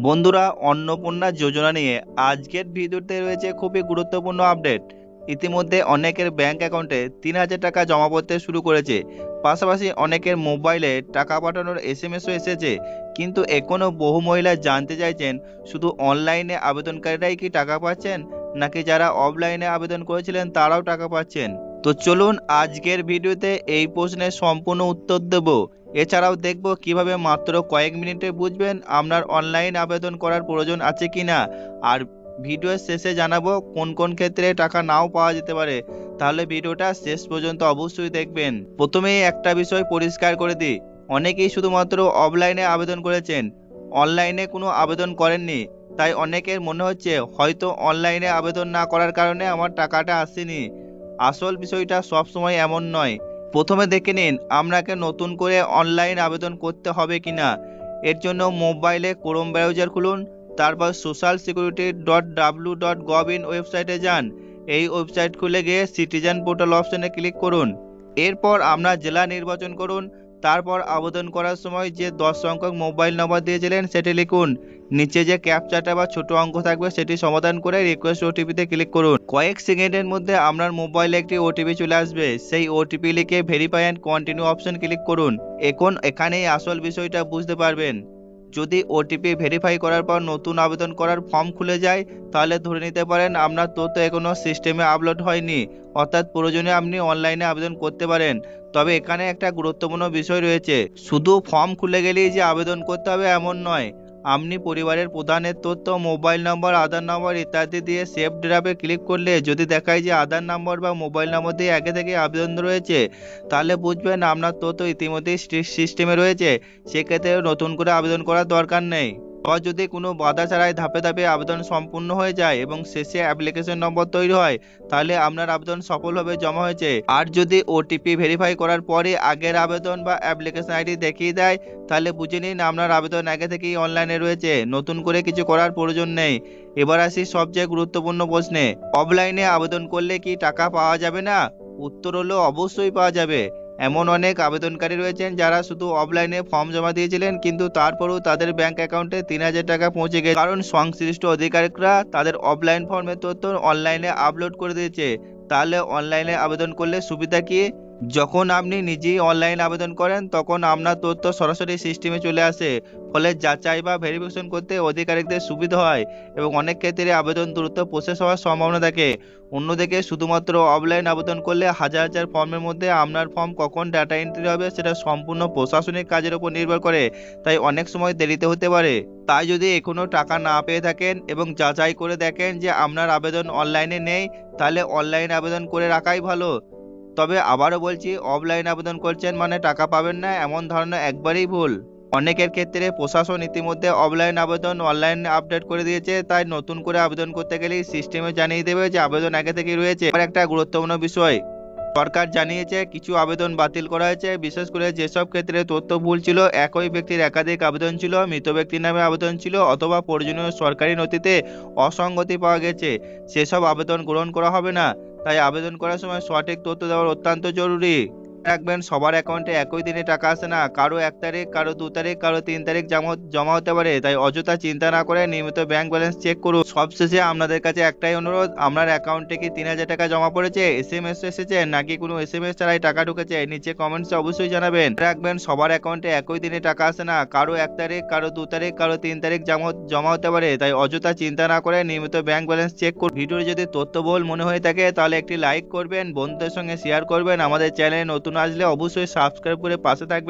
বন্ধুরা, অন্নপূর্ণা যোজনা নিয়ে আজকের ভিডিওতে রয়েছে খুবই গুরুত্বপূর্ণ আপডেট। ইতিমধ্যে অনেকের ব্যাংক অ্যাকাউন্টে 3,000 টাকা জমা পড়তে শুরু করেছে। পাশাপাশি অনেকের মোবাইলে টাকা পাঠানোর এসএমএসও এসেছে। কিন্তু এখনও বহু মহিলা জানতে চাইছেন, শুধু অনলাইনে আবেদনকারীরাই কি টাকা পাচ্ছেন, নাকি যারা অফলাইনে আবেদন করেছিলেন তারাও টাকা পাচ্ছেন। তো চলুন আজকের ভিডিওতে এই প্রশ্নের সম্পূর্ণ উত্তর দেব। এছাড়াও দেখব কিভাবে মাত্র কয়েক মিনিটে বুঝবেন আপনার অনলাইন আবেদন করার প্রয়োজন আছে কিনা। আর ভিডিওর শেষে জানাবো কোন কোন ক্ষেত্রে টাকা নাও পাওয়া যেতে পারে। তাহলে ভিডিওটা শেষ পর্যন্ত অবশ্যই দেখবেন। প্রথমেই একটা বিষয় পরিষ্কার করে দিই, অনেকেই শুধুমাত্র অফলাইনে আবেদন করেছেন, অনলাইনে কোনো আবেদন করেননি। তাই অনেকের মনে হচ্ছে হয়তো অনলাইনে আবেদন না করার কারণে আমার টাকাটা আসেনি। আসল বিষয়টা সবসময় এমন নয়। প্রথমে দেখে নিন আপনাকে নতুন করে অনলাইন আবেদন করতে হবে কিনা। এর জন্য মোবাইলে ক্রোম ব্রাউজার খুলুন, তারপর socialsecurity.w.gov.in ওয়েবসাইটে যান। এই ওয়েবসাইট খুলে গিয়ে সিটিজেন পোর্টাল অপশনে ক্লিক করুন। এরপর আপনার জেলা নির্বাচন করুন। তারপর আবেদন করার সময় যে 10 সংখ্যক মোবাইল নম্বর দিয়েছিলেন সেটি লিখুন। নিচে যে ক্যাপচাটা বা ছোট অঙ্ক থাকবে সেটি সমাধান করে রিকোয়েস্ট ওটিপিতে ক্লিক করুন। কয়েক সেকেন্ডের মধ্যে আপনার মোবাইলে একটি ওটিপি চলে আসবে। সেই ওটিপি লিখে verify and continue option click করুন। এখন এখানেই আসল বিষয়টা বুঝতে পারবেন। যদি ওটিপি ভেরিফাই করার পর নতুন আবেদন করার ফর্ম খুলে যায়, তাহলে ধরে নিতে পারেন আপনার তথ্য এখনো সিস্টেমে আপলোড হয়নি, অর্থাৎ প্রয়োজনে আপনি অনলাইনে আবেদন করতে পারেন। তবে এখানে একটা গুরুত্বপূর্ণ বিষয় রয়েছে, শুধু ফর্ম খুলে গেলেই যে আবেদন করতে হবে এমন নয়। আপনি পরিবারের প্রধানের তথ্য, মোবাইল নম্বর, আধার নম্বর ইত্যাদি দিয়ে সেভ ড্রাফে ক্লিক করলে যদি দেখায় যে আধার নম্বর বা মোবাইল নম্বর দিয়ে আগে থেকে আবেদন রয়েছে, তাহলে বুঝবেন আপনার তথ্য ইতিমধ্যেই সিস্টেমে রয়েছে। সেক্ষেত্রে নতুন করে আবেদন করার দরকার নেই। বা যদি কোনো বাধা ছাড়াই ধাপে ধাপে আবেদন সম্পূর্ণ হয়ে যায় এবং শেষে অ্যাপ্লিকেশন নম্বর তৈরি হয়, তাহলে আপনার আবেদন সফলভাবে জমা হয়েছে। আর যদি ওটিপি ভেরিফাই করার পরে আগের আবেদন বা অ্যাপ্লিকেশন আইডি দেখিয়ে দেয়, তাহলে বুঝে নিন আপনার আবেদন আগে থেকেই অনলাইনে রয়েছে, নতুন করে কিছু করার প্রয়োজন নেই। এবার আসি সবচেয়ে গুরুত্বপূর্ণ প্রশ্নে, অফলাইনে আবেদন করলে কি টাকা পাওয়া যাবে না? উত্তর হলো অবশ্যই পাওয়া যাবে। এমন অনেক আবেদনকারী রয়েছেন যারা শুধু অফলাইনে ফর্ম জমা দিয়েছিলেন, কিন্তু তারপরেও তাদের ব্যাংক অ্যাকাউন্টে 3,000 টাকা পৌঁছে গেছে, কারণ সংশ্লিষ্ট অধিকারিকরা তাদের অফলাইন ফর্মের তথ্য অনলাইনে আপলোড করে দিয়েছে। তাহলে অনলাইনে আবেদন করলে সুবিধা কি? যখন আপনি নিজেই অনলাইন আবেদন করেন তখন আপনার তথ্য সরাসরি সিস্টেমে চলে আসে। ফলে যাচাই বা ভেরিফিকেশন করতে অধিকারিকদের সুবিধা হয় এবং অনেক ক্ষেত্রে আবেদন দ্রুত প্রসেস হওয়ার সম্ভাবনা থাকে। অন্যদিকে শুধুমাত্র অফলাইন আবেদন করলে হাজার হাজার ফর্মের মধ্যে আপনার ফর্ম কখন ডাটা এন্ট্রি হবে সেটা সম্পূর্ণ প্রশাসনিক কাজের উপর নির্ভর করে। তাই অনেক সময় দেরিতে হতে পারে। তাই যদি এখনও টাকা না পেয়ে থাকেন এবং যাচাই করে দেখেন যে আপনার আবেদন অনলাইনে নেই, তাহলে অনলাইন আবেদন করে রাখাই ভালো। তবে আবারও বলছি, অফলাইন আবেদন করছেন মানে টাকা পাবেন না এমন ধারণা একবারেই ভুল। অনেকের ক্ষেত্রে প্রশাসন ইতিমধ্যে অফলাইন আবেদন অনলাইন আপডেট করে দিয়েছে, তাই নতুন করে আবেদন করতে গেলেই সিস্টেমে জানিয়ে দেবে যে আবেদন আগে থেকেই রয়েছে। আর একটা গুরুত্বপূর্ণ বিষয়, সরকার জানিয়েছে কিছু আবেদন বাতিল করা হয়েছে, বিশেষ করে যেসব ক্ষেত্রে তথ্য ভুল ছিল, একই ব্যক্তির একাধিক আবেদন ছিল, মৃত ব্যক্তির নামে আবেদন ছিল, অথবা প্রয়োজনীয় সরকারি নথিতে অসঙ্গতি পাওয়া গেছে, সেসব আবেদন গ্রহণ করা হবে না। তাই আবেদন করার সময় সঠিক তথ্য দেওয়া অত্যন্ত জরুরি। রাখবেন, সবার অ্যাকাউন্টে একই দিনে টাকা আসে না। কারো 1 তারিখ, কারো 2 তারিখ, কারো 3 তারিখ জমা হতে পারে। তাই অযথা চিন্তা না করে নিয়মিত ব্যাংক ব্যালেন্স চেক করুন। সবশেষে আপনাদের কাছে একটাই অনুরোধ, আপনার অ্যাকাউন্টে কি 3,000 টাকা জমা পড়েছে, এসএমএস এসেছে, নাকি কোনো এসএমএস ছাড়াই টাকা ঢুকেছে, নিচে কমেন্টসে অবশ্যই জানাবেন। রাখবেন, সবার অ্যাকাউন্টে একই দিনে টাকা আসে না। কারো 1 তারিখ, কারো 2 তারিখ, কারো 3 তারিখ জমা হতে পারে। তাই অযথা চিন্তা না করে নিয়মিত ব্যাংক ব্যালেন্স চেক করুন। ভিডিও যদি তথ্যবহুল মনে হয়ে থাকে তাহলে একটি লাইক করবেন, বন্ধুদের সঙ্গে শেয়ার করবেন। আমাদের চ্যানেলে নতুন আসলে অবশ্যই সাবস্ক্রাইব করে পাশে থাকবেন।